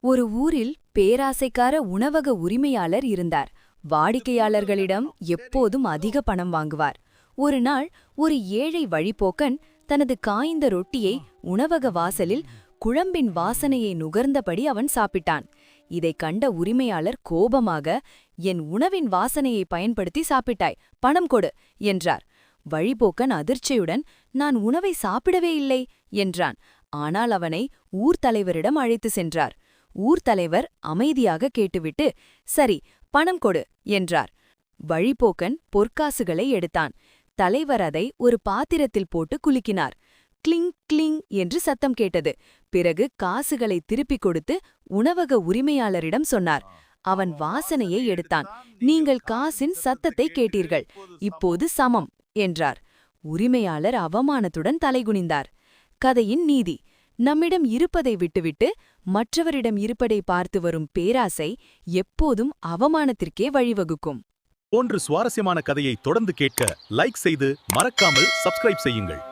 ஒரு ஊரில் பேராசைக்கார உணவக உரிமையாளர் இருந்தார். வாடிக்கையாளர்களிடம் எப்போதும் அதிக பணம் வாங்குவார். ஒரு நாள் ஒரு ஏழை வழிப்போக்கன் தனது காய்ந்த ரொட்டியை உணவக வாசலில் குழம்பின் வாசனையை நுகர்ந்தபடி அவன் சாப்பிட்டான். இதைக் கண்ட உரிமையாளர் கோபமாக, என் உணவின் வாசனையை பயன்படுத்தி சாப்பிட்டாய், பணம் கொடு என்றார். வழிபோக்கன் அதிர்ச்சியுடன், நான் உணவை சாப்பிடவே இல்லை என்றான். ஆனால் அவனை ஊர்த்தலைவரிடம் அழைத்து சென்றார். ஊர்த்தலைவர் அமைதியாக கேட்டுவிட்டு, சரி, பணம் கொடு என்றார். வழிப்போக்கன் பொற்காசுகளை எடுத்தான். தலைவர் அதை ஒரு பாத்திரத்தில் போட்டு குலுக்கினார். கிளிங் கிளிங் என்று சத்தம் கேட்டது. பிறகு காசுகளை திருப்பிக் கொடுத்து உணவக உரிமையாளரிடம் சொன்னார். அவன் வாசனையை எடுத்தான். நீங்கள் காசின் சத்தத்தை கேட்டீர்கள், இப்போது சமம் என்றார். உரிமையாளர் அவமானத்துடன் தலைகுனிந்தார். கதையின் நீதி: நம்மிடம் இருப்பதை விட்டுவிட்டு மற்றவரிடம் இருப்பதை பார்த்து வரும் பேராசை எப்போதும் அவமானத்திற்கே வழிவகுக்கும். போன்று சுவாரஸ்யமான கதையை தொடர்ந்து கேட்க லைக் செய்து மறக்காமல் சப்ஸ்கிரைப் செய்யுங்கள்.